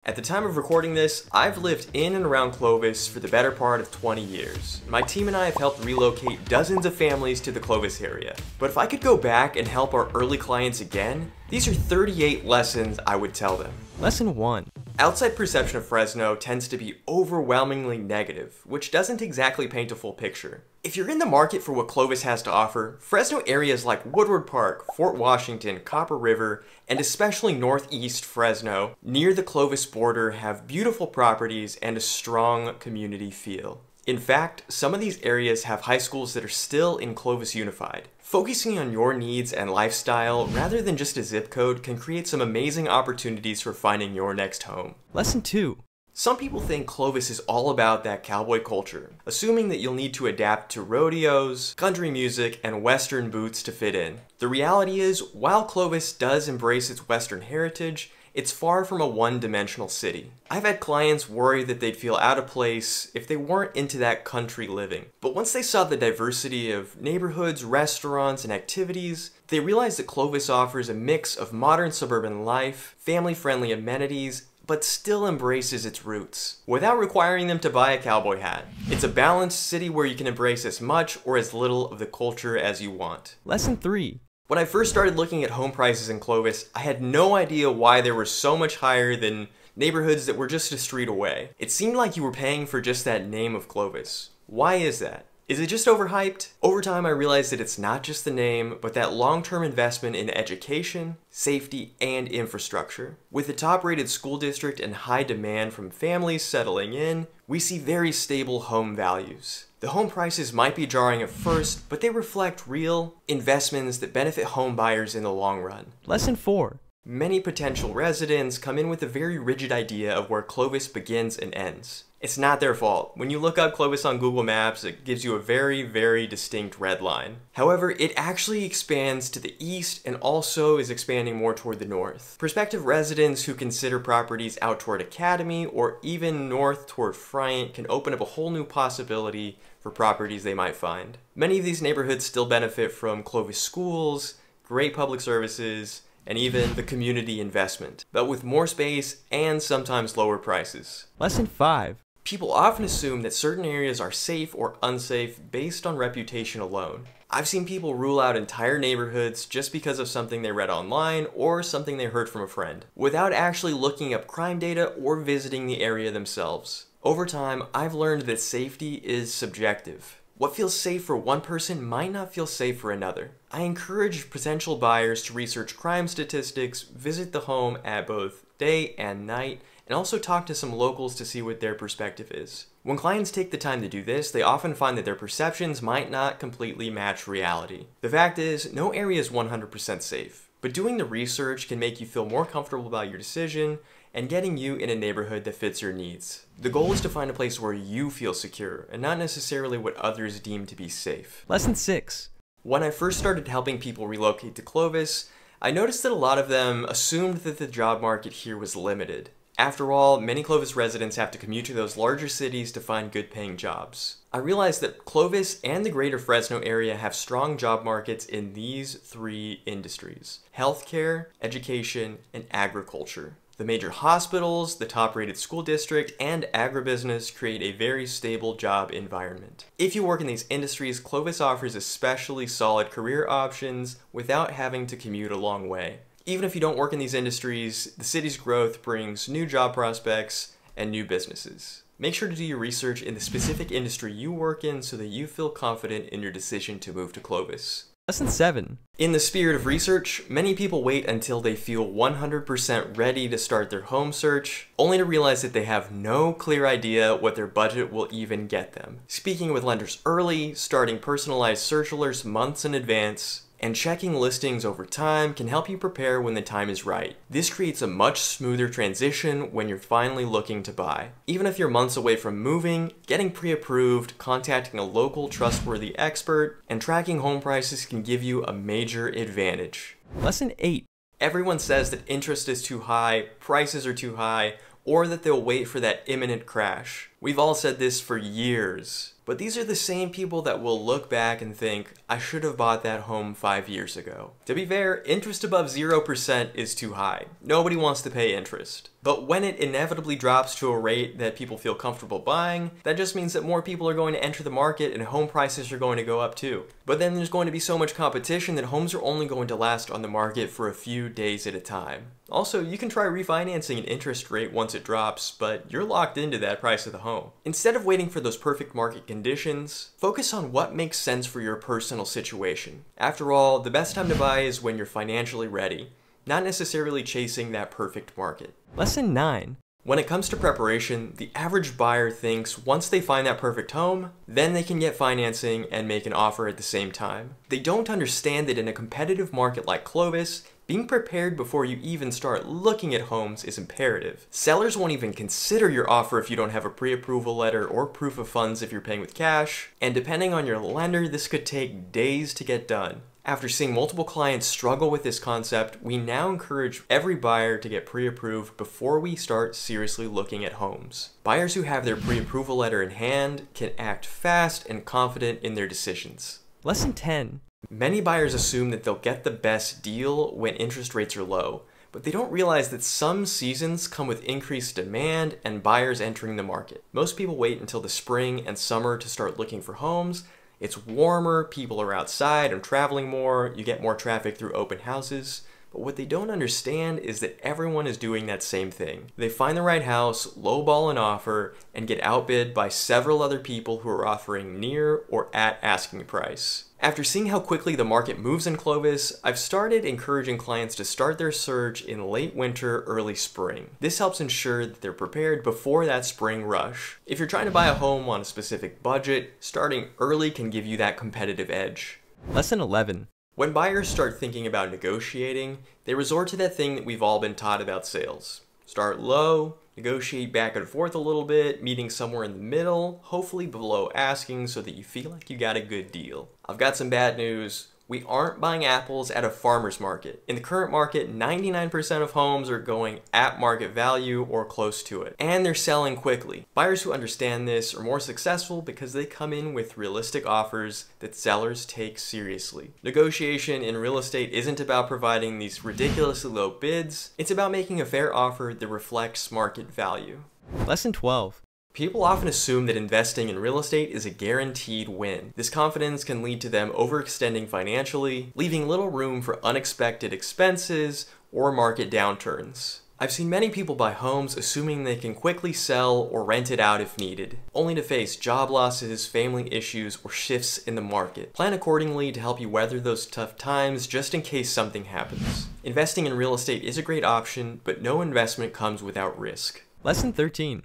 At the time of recording this, I've lived in and around Clovis for the better part of 20 years. My team and I have helped relocate dozens of families to the Clovis area. But if I could go back and help our early clients again, these are 38 lessons I would tell them. Lesson 1. Outside perception of Fresno tends to be overwhelmingly negative, which doesn't exactly paint a full picture. If you're in the market for what Clovis has to offer, Fresno areas like Woodward Park, Fort Washington, Copper River, and especially northeast Fresno, near the Clovis border, have beautiful properties and a strong community feel. In fact, some of these areas have high schools that are still in Clovis Unified. Focusing on your needs and lifestyle rather than just a zip code can create some amazing opportunities for finding your next home. Lesson 2. Some people think Clovis is all about that cowboy culture, assuming that you'll need to adapt to rodeos, country music, and western boots to fit in. The reality is, while Clovis does embrace its western heritage, it's far from a one-dimensional city. I've had clients worry that they'd feel out of place if they weren't into that country living. But once they saw the diversity of neighborhoods, restaurants, and activities, they realized that Clovis offers a mix of modern suburban life, family-friendly amenities, but still embraces its roots, without requiring them to buy a cowboy hat. It's a balanced city where you can embrace as much or as little of the culture as you want. Lesson 3. When I first started looking at home prices in Clovis, I had no idea why they were so much higher than neighborhoods that were just a street away. It seemed like you were paying for just that name of Clovis. Why is that? Is it just overhyped? Over time, I realized that it's not just the name, but that long-term investment in education, safety, and infrastructure. With the top-rated school district and high demand from families settling in, we see very stable home values. The home prices might be jarring at first, but they reflect real investments that benefit home buyers in the long run. Lesson 4. Many potential residents come in with a very rigid idea of where Clovis begins and ends. It's not their fault. When you look up Clovis on Google Maps, it gives you a very, very distinct red line. However, it actually expands to the east and also is expanding more toward the north. Prospective residents who consider properties out toward Academy or even north toward Friant can open up a whole new possibility for properties they might find. Many of these neighborhoods still benefit from Clovis schools, great public services, and even the community investment, but with more space and sometimes lower prices. Lesson 5. People often assume that certain areas are safe or unsafe based on reputation alone. I've seen people rule out entire neighborhoods just because of something they read online or something they heard from a friend, without actually looking up crime data or visiting the area themselves. Over time, I've learned that safety is subjective. What feels safe for one person might not feel safe for another. I encourage potential buyers to research crime statistics, visit the home at both day and night, and also talk to some locals to see what their perspective is. When clients take the time to do this, they often find that their perceptions might not completely match reality. The fact is, no area is 100% safe, but doing the research can make you feel more comfortable about your decision and getting you in a neighborhood that fits your needs. The goal is to find a place where you feel secure, and not necessarily what others deem to be safe. Lesson 6. When I first started helping people relocate to Clovis, I noticed that a lot of them assumed that the job market here was limited. After all, many Clovis residents have to commute to those larger cities to find good-paying jobs. I realized that Clovis and the greater Fresno area have strong job markets in these three industries: healthcare, education, and agriculture. The major hospitals, the top-rated school district, and agribusiness create a very stable job environment. If you work in these industries, Clovis offers especially solid career options without having to commute a long way. Even if you don't work in these industries, the city's growth brings new job prospects and new businesses. Make sure to do your research in the specific industry you work in so that you feel confident in your decision to move to Clovis. Lesson 7. In the spirit of research, many people wait until they feel 100% ready to start their home search, only to realize that they have no clear idea what their budget will even get them. Speaking with lenders early, starting personalized search alerts months in advance, and checking listings over time can help you prepare when the time is right. This creates a much smoother transition when you're finally looking to buy. Even if you're months away from moving, getting pre-approved, contacting a local trustworthy expert, and tracking home prices can give you a major advantage. Lesson 8. Everyone says that interest is too high, prices are too high, or that they'll wait for that imminent crash. We've all said this for years. But these are the same people that will look back and think, I should have bought that home 5 years ago. To be fair, interest above 0% is too high. Nobody wants to pay interest. But when it inevitably drops to a rate that people feel comfortable buying, that just means that more people are going to enter the market and home prices are going to go up too. But then there's going to be so much competition that homes are only going to last on the market for a few days at a time. Also, you can try refinancing an interest rate once it drops, but you're locked into that price of the home. Instead of waiting for those perfect market conditions, focus on what makes sense for your personal situation. After all, the best time to buy is when you're financially ready, not necessarily chasing that perfect market. Lesson 9. When it comes to preparation, the average buyer thinks once they find that perfect home, then they can get financing and make an offer at the same time. They don't understand that in a competitive market like Clovis, being prepared before you even start looking at homes is imperative. Sellers won't even consider your offer if you don't have a pre-approval letter or proof of funds if you're paying with cash, and depending on your lender, this could take days to get done. After seeing multiple clients struggle with this concept, we now encourage every buyer to get pre-approved before we start seriously looking at homes. Buyers who have their pre-approval letter in hand can act fast and confident in their decisions. Lesson 10. Many buyers assume that they'll get the best deal when interest rates are low, but they don't realize that some seasons come with increased demand and buyers entering the market. Most people wait until the spring and summer to start looking for homes. It's warmer, people are outside and traveling more, you get more traffic through open houses. But what they don't understand is that everyone is doing that same thing. They find the right house, lowball an offer, and get outbid by several other people who are offering near or at asking price. After seeing how quickly the market moves in Clovis, I've started encouraging clients to start their search in late winter, early spring. This helps ensure that they're prepared before that spring rush. If you're trying to buy a home on a specific budget, starting early can give you that competitive edge. Lesson 11. When buyers start thinking about negotiating, they resort to that thing that we've all been taught about sales. Start low, negotiate back and forth a little bit, meeting somewhere in the middle, hopefully below asking so that you feel like you got a good deal. I've got some bad news. We aren't buying apples at a farmer's market. In the current market, 99% of homes are going at market value or close to it, and they're selling quickly. Buyers who understand this are more successful because they come in with realistic offers that sellers take seriously. Negotiation in real estate isn't about providing these ridiculously low bids, it's about making a fair offer that reflects market value. Lesson 12. People often assume that investing in real estate is a guaranteed win. This confidence can lead to them overextending financially, leaving little room for unexpected expenses or market downturns. I've seen many people buy homes assuming they can quickly sell or rent it out if needed, only to face job losses, family issues, or shifts in the market. Plan accordingly to help you weather those tough times just in case something happens. Investing in real estate is a great option, but no investment comes without risk. Lesson 13.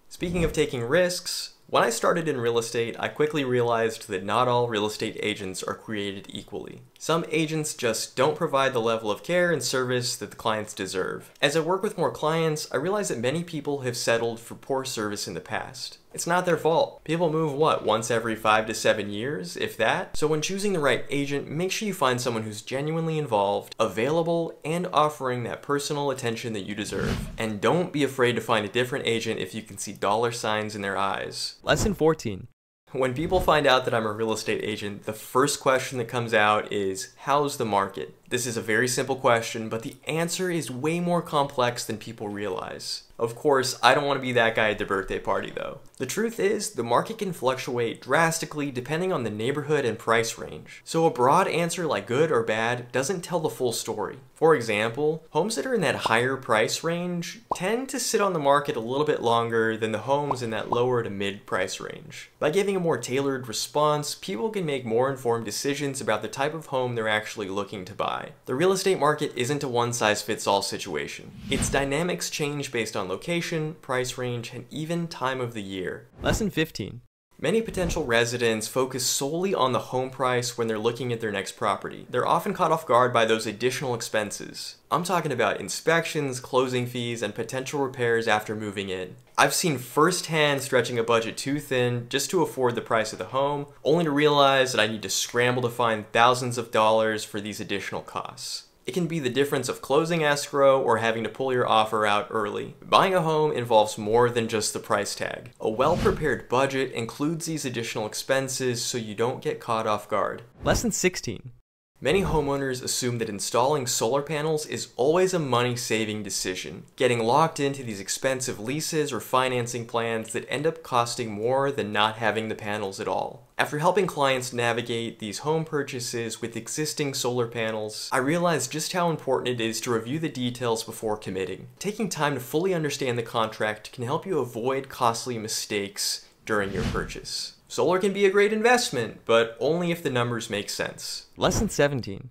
Speaking of taking risks, when I started in real estate, I quickly realized that not all real estate agents are created equally. Some agents just don't provide the level of care and service that the clients deserve. As I work with more clients, I realize that many people have settled for poor service in the past. It's not their fault. People move once every 5 to 7 years, if that? So when choosing the right agent, make sure you find someone who's genuinely involved, available, and offering that personal attention that you deserve. And don't be afraid to find a different agent if you can see dollar signs in their eyes. Lesson 14. When people find out that I'm a real estate agent, the first question that comes out is, how's the market? This is a very simple question, but the answer is way more complex than people realize. Of course, I don't want to be that guy at the birthday party though. The truth is, the market can fluctuate drastically depending on the neighborhood and price range. So a broad answer like good or bad doesn't tell the full story. For example, homes that are in that higher price range tend to sit on the market a little bit longer than the homes in that lower to mid price range. By giving a more tailored response, people can make more informed decisions about the type of home they're actually looking to buy. The real estate market isn't a one-size-fits-all situation. Its dynamics change based on location, price range, and even time of the year. Lesson 15. Many potential residents focus solely on the home price when they're looking at their next property. They're often caught off guard by those additional expenses. I'm talking about inspections, closing fees, and potential repairs after moving in. I've seen firsthand stretching a budget too thin just to afford the price of the home, only to realize that I need to scramble to find thousands of dollars for these additional costs. It can be the difference of closing escrow or having to pull your offer out early. Buying a home involves more than just the price tag. A well-prepared budget includes these additional expenses so you don't get caught off guard. Lesson 16. Many homeowners assume that installing solar panels is always a money-saving decision, getting locked into these expensive leases or financing plans that end up costing more than not having the panels at all. After helping clients navigate these home purchases with existing solar panels, I realized just how important it is to review the details before committing. Taking time to fully understand the contract can help you avoid costly mistakes during your purchase. Solar can be a great investment, but only if the numbers make sense. Lesson 17.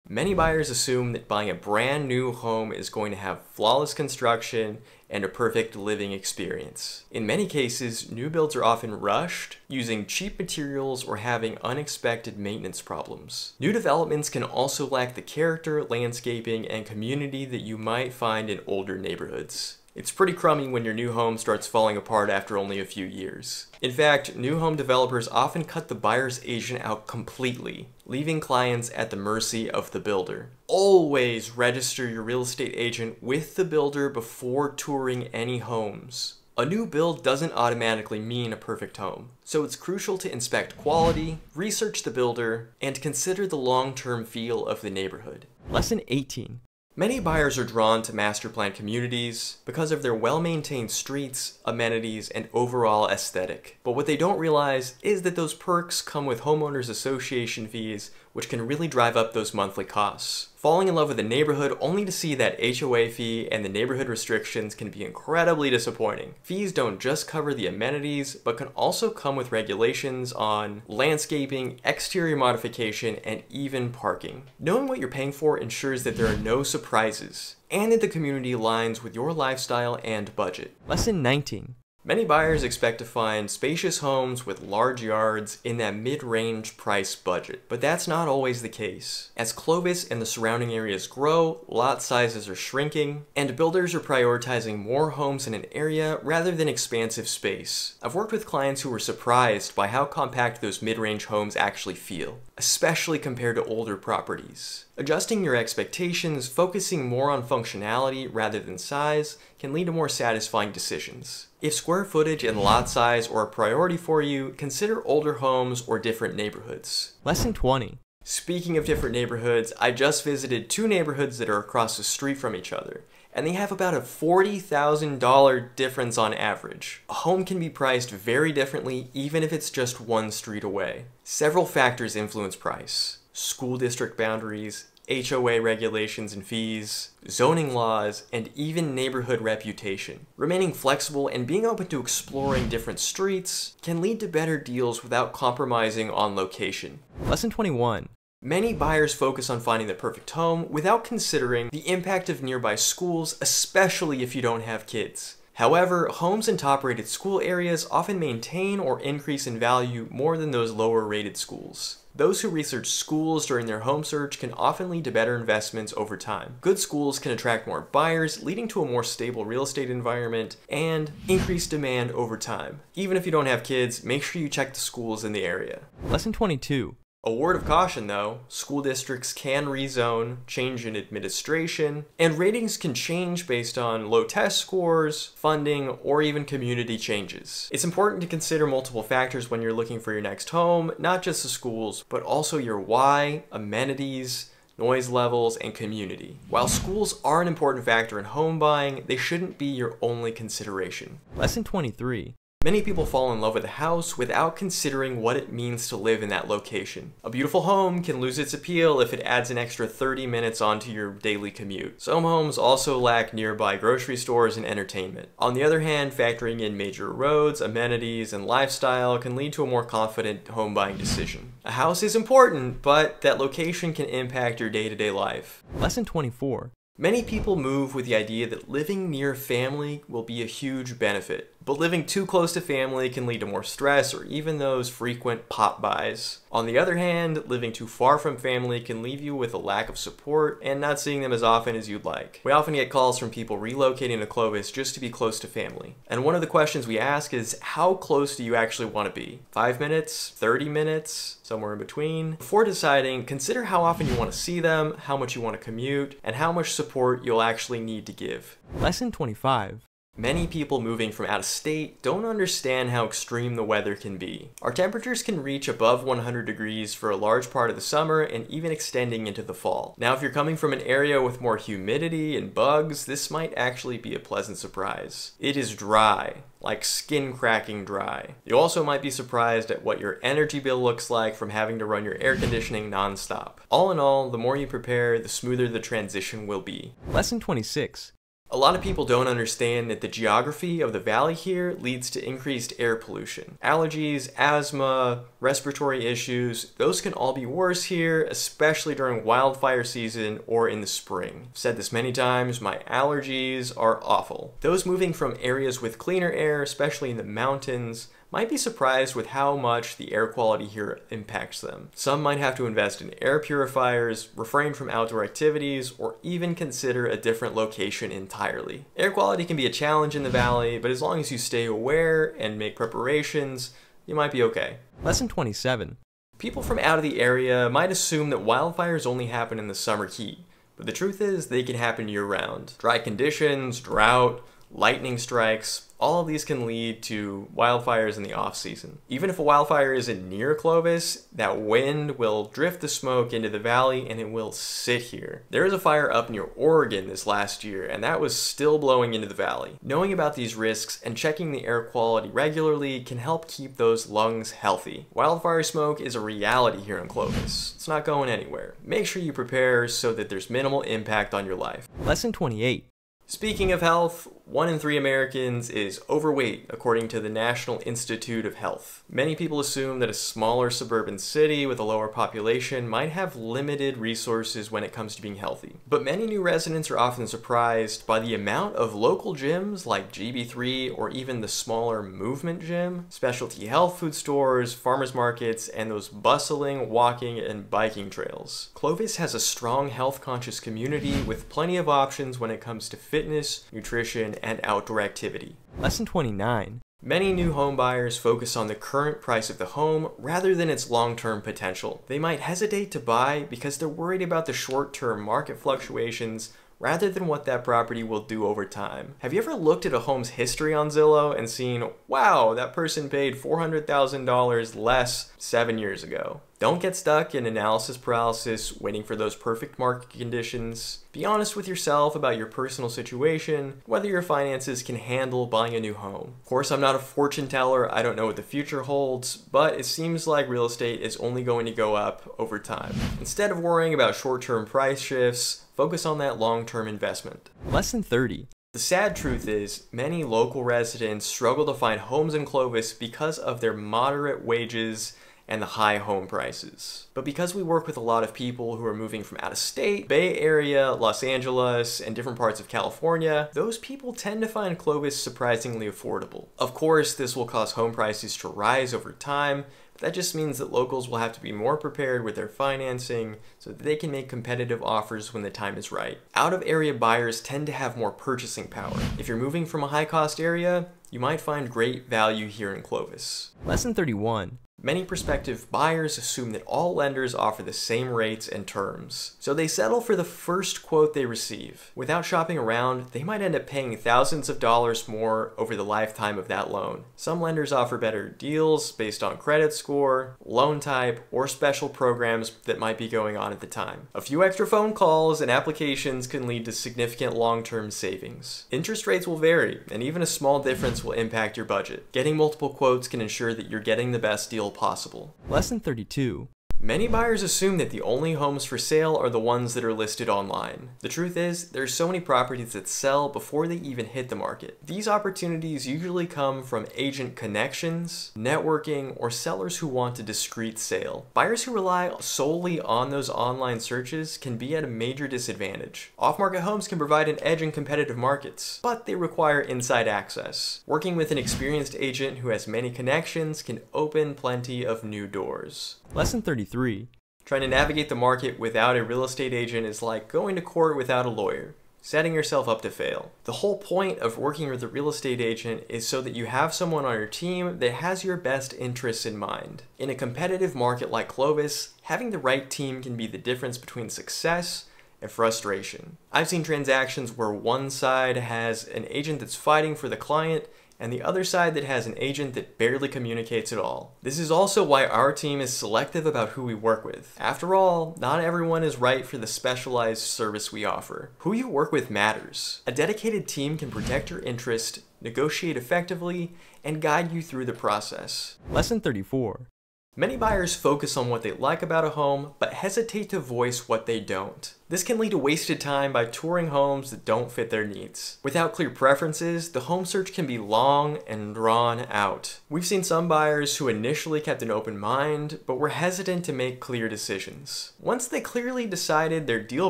Many buyers assume that buying a brand new home is going to have flawless construction and a perfect living experience. In many cases, new builds are often rushed, using cheap materials or having unexpected maintenance problems. New developments can also lack the character, landscaping, and community that you might find in older neighborhoods. It's pretty crummy when your new home starts falling apart after only a few years. In fact, new home developers often cut the buyer's agent out completely, leaving clients at the mercy of the builder. Always register your real estate agent with the builder before touring any homes. A new build doesn't automatically mean a perfect home, so it's crucial to inspect quality, research the builder, and consider the long-term feel of the neighborhood. Lesson 18. Many buyers are drawn to master plan communities because of their well-maintained streets, amenities, and overall aesthetic. But what they don't realize is that those perks come with homeowners association fees, which can really drive up those monthly costs. Falling in love with a neighborhood only to see that HOA fee and the neighborhood restrictions can be incredibly disappointing. Fees don't just cover the amenities, but can also come with regulations on landscaping, exterior modification, and even parking. Knowing what you're paying for ensures that there are no surprises, and that the community aligns with your lifestyle and budget. Lesson 19. Many buyers expect to find spacious homes with large yards in that mid-range price budget, but that's not always the case. As Clovis and the surrounding areas grow, lot sizes are shrinking, and builders are prioritizing more homes in an area rather than expansive space. I've worked with clients who were surprised by how compact those mid-range homes actually feel, especially compared to older properties. Adjusting your expectations, focusing more on functionality rather than size, can lead to more satisfying decisions. If square footage and lot size are a priority for you, consider older homes or different neighborhoods. Lesson 20. Speaking of different neighborhoods, I just visited two neighborhoods that are across the street from each other, and they have about a $40,000 difference on average. A home can be priced very differently even if it's just one street away. Several factors influence price: school district boundaries, HOA regulations and fees, zoning laws, and even neighborhood reputation. Remaining flexible and being open to exploring different streets can lead to better deals without compromising on location. Lesson 21. Many buyers focus on finding the perfect home without considering the impact of nearby schools, especially if you don't have kids. However, homes in top-rated school areas often maintain or increase in value more than those lower-rated schools. Those who research schools during their home search can often lead to better investments over time. Good schools can attract more buyers, leading to a more stable real estate environment and increased demand over time. Even if you don't have kids, make sure you check the schools in the area. Lesson 22. A word of caution though, school districts can rezone, change in administration, and ratings can change based on low test scores, funding, or even community changes. It's important to consider multiple factors when you're looking for your next home, not just the schools, but also your why, amenities, noise levels, and community. While schools are an important factor in home buying, they shouldn't be your only consideration. Lesson 23. Many people fall in love with a house without considering what it means to live in that location. A beautiful home can lose its appeal if it adds an extra 30 minutes onto your daily commute. Some homes also lack nearby grocery stores and entertainment. On the other hand, factoring in major roads, amenities, and lifestyle can lead to a more confident home buying decision. A house is important, but that location can impact your day-to-day life. Lesson 24. Many people move with the idea that living near family will be a huge benefit, but living too close to family can lead to more stress or even those frequent pop-bys. On the other hand, living too far from family can leave you with a lack of support and not seeing them as often as you'd like. We often get calls from people relocating to Clovis just to be close to family. And one of the questions we ask is, how close do you actually want to be? 5 minutes? 30 minutes? Somewhere in between? Before deciding, consider how often you want to see them, how much you want to commute, and how much support you'll actually need to give. Lesson 25. Many people moving from out of state don't understand how extreme the weather can be. Our temperatures can reach above 100 degrees for a large part of the summer and even extending into the fall. Now, if you're coming from an area with more humidity and bugs, this might actually be a pleasant surprise. It is dry, like skin-cracking dry. You also might be surprised at what your energy bill looks like from having to run your air conditioning non-stop. All in all, the more you prepare, the smoother the transition will be. Lesson 26. A lot of people don't understand that the geography of the valley here leads to increased air pollution. Allergies, asthma, respiratory issues, those can all be worse here, especially during wildfire season or in the spring. I've said this many times, my allergies are awful. Those moving from areas with cleaner air, especially in the mountains, might be surprised with how much the air quality here impacts them. Some might have to invest in air purifiers, refrain from outdoor activities, or even consider a different location entirely. Air quality can be a challenge in the valley, but as long as you stay aware and make preparations, you might be okay. Lesson 27. People from out of the area might assume that wildfires only happen in the summer heat, but the truth is they can happen year-round. Dry conditions, drought, lightning strikes, all of these can lead to wildfires in the off-season. Even if a wildfire isn't near Clovis, that wind will drift the smoke into the valley and it will sit here. There was a fire up near Oregon this last year, and that was still blowing into the valley. Knowing about these risks and checking the air quality regularly can help keep those lungs healthy. Wildfire smoke is a reality here in Clovis. It's not going anywhere. Make sure you prepare so that there's minimal impact on your life. Lesson 28. Speaking of health, 1 in 3 Americans is overweight, according to the National Institute of Health. Many people assume that a smaller suburban city with a lower population might have limited resources when it comes to being healthy. But many new residents are often surprised by the amount of local gyms like GB3 or even the smaller movement gym, specialty health food stores, farmers markets, and those bustling walking and biking trails. Clovis has a strong health-conscious community with plenty of options when it comes to fitness, nutrition, and outdoor activity. Lesson 29. Many new home buyers focus on the current price of the home rather than its long-term potential. They might hesitate to buy because they're worried about the short-term market fluctuations rather than what that property will do over time. Have you ever looked at a home's history on Zillow and seen, wow, that person paid $400,000 less 7 years ago? Don't get stuck in analysis paralysis waiting for those perfect market conditions. Be honest with yourself about your personal situation, whether your finances can handle buying a new home. Of course, I'm not a fortune teller, I don't know what the future holds, but it seems like real estate is only going to go up over time. Instead of worrying about short-term price shifts, focus on that long-term investment. Lesson 30. The sad truth is, many local residents struggle to find homes in Clovis because of their moderate wages and the high home prices. But because we work with a lot of people who are moving from out of state, Bay Area, Los Angeles, and different parts of California, those people tend to find Clovis surprisingly affordable. Of course, this will cause home prices to rise over time, but that just means that locals will have to be more prepared with their financing so that they can make competitive offers when the time is right. Out-of-area buyers tend to have more purchasing power. If you're moving from a high-cost area, you might find great value here in Clovis. Lesson 31. Many prospective buyers assume that all lenders offer the same rates and terms, so they settle for the first quote they receive. Without shopping around, they might end up paying thousands of dollars more over the lifetime of that loan. Some lenders offer better deals based on credit score, loan type, or special programs that might be going on at the time. A few extra phone calls and applications can lead to significant long-term savings. Interest rates will vary, and even a small difference will impact your budget. Getting multiple quotes can ensure that you're getting the best deal possible. Lesson 32. Many buyers assume that the only homes for sale are the ones that are listed online. The truth is, there's so many properties that sell before they even hit the market. These opportunities usually come from agent connections, networking, or sellers who want a discreet sale. Buyers who rely solely on those online searches can be at a major disadvantage. Off-market homes can provide an edge in competitive markets, but they require inside access. Working with an experienced agent who has many connections can open plenty of new doors. Lesson 33. Trying to navigate the market without a real estate agent is like going to court without a lawyer, setting yourself up to fail. The whole point of working with a real estate agent is so that you have someone on your team that has your best interests in mind. In a competitive market like Clovis, having the right team can be the difference between success and frustration. I've seen transactions where one side has an agent that's fighting for the client and the other side that has an agent that barely communicates at all. This is also why our team is selective about who we work with. After all, not everyone is right for the specialized service we offer. Who you work with matters. A dedicated team can protect your interest, negotiate effectively, and guide you through the process. Lesson 34. Many buyers focus on what they like about a home, but hesitate to voice what they don't. This can lead to wasted time by touring homes that don't fit their needs. Without clear preferences, the home search can be long and drawn out. We've seen some buyers who initially kept an open mind, but were hesitant to make clear decisions. Once they clearly decided their deal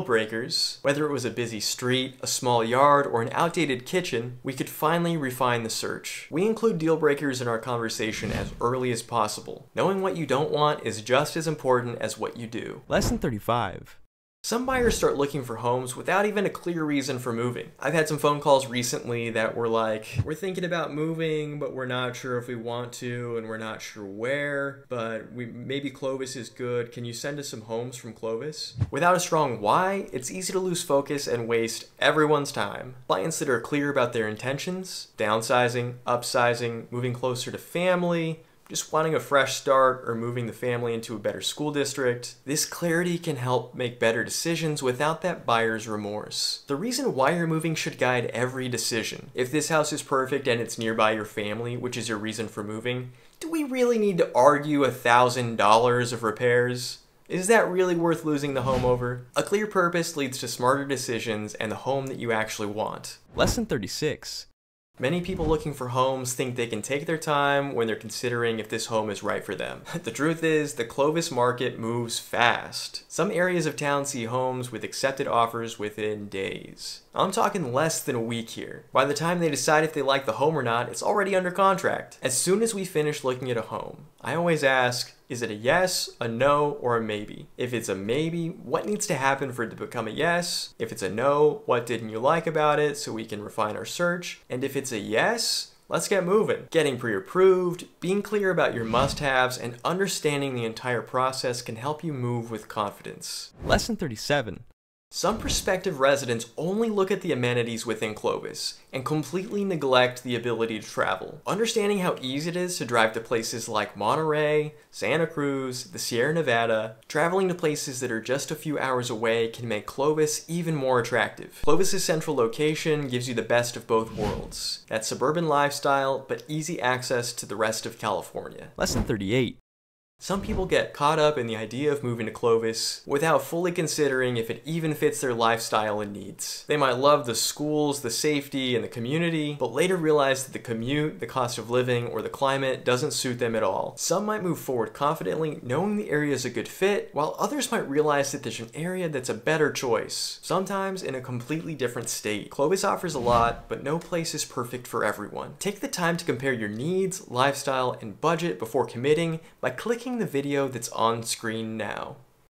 breakers, whether it was a busy street, a small yard, or an outdated kitchen, we could finally refine the search. We include deal breakers in our conversation as early as possible. Knowing what you don't want is just as important as what you do. Lesson 35. Some buyers start looking for homes without even a clear reason for moving. I've had some phone calls recently that were like, we're thinking about moving, but we're not sure if we want to, and we're not sure where, but maybe Clovis is good. Can you send us some homes from Clovis? Without a strong why, it's easy to lose focus and waste everyone's time. Clients that are clear about their intentions, downsizing, upsizing, moving closer to family, just wanting a fresh start, or moving the family into a better school district. This clarity can help make better decisions without that buyer's remorse. The reason why you're moving should guide every decision. If this house is perfect and it's nearby your family, which is your reason for moving, do we really need to argue $1,000 of repairs? Is that really worth losing the home over? A clear purpose leads to smarter decisions and the home that you actually want. Lesson 36. Many people looking for homes think they can take their time when they're considering if this home is right for them. The truth is, the Clovis market moves fast. Some areas of town see homes with accepted offers within days. I'm talking less than a week here. By the time they decide if they like the home or not, it's already under contract. As soon as we finish looking at a home, I always ask, is it a yes, a no, or a maybe? If it's a maybe, what needs to happen for it to become a yes? If it's a no, what didn't you like about it so we can refine our search? And if it's a yes, let's get moving. Getting pre-approved, being clear about your must-haves, and understanding the entire process can help you move with confidence. Lesson 37. Some prospective residents only look at the amenities within Clovis and completely neglect the ability to travel. Understanding how easy it is to drive to places like Monterey, Santa Cruz, the Sierra Nevada, traveling to places that are just a few hours away can make Clovis even more attractive. Clovis's central location gives you the best of both worlds. That suburban lifestyle, but easy access to the rest of California. Lesson 38. Some people get caught up in the idea of moving to Clovis without fully considering if it even fits their lifestyle and needs. They might love the schools, the safety, and the community, but later realize that the commute, the cost of living, or the climate doesn't suit them at all. Some might move forward confidently, knowing the area is a good fit, while others might realize that there's an area that's a better choice, sometimes in a completely different state. Clovis offers a lot, but no place is perfect for everyone. Take the time to compare your needs, lifestyle, and budget before committing by clicking the video that's on screen now.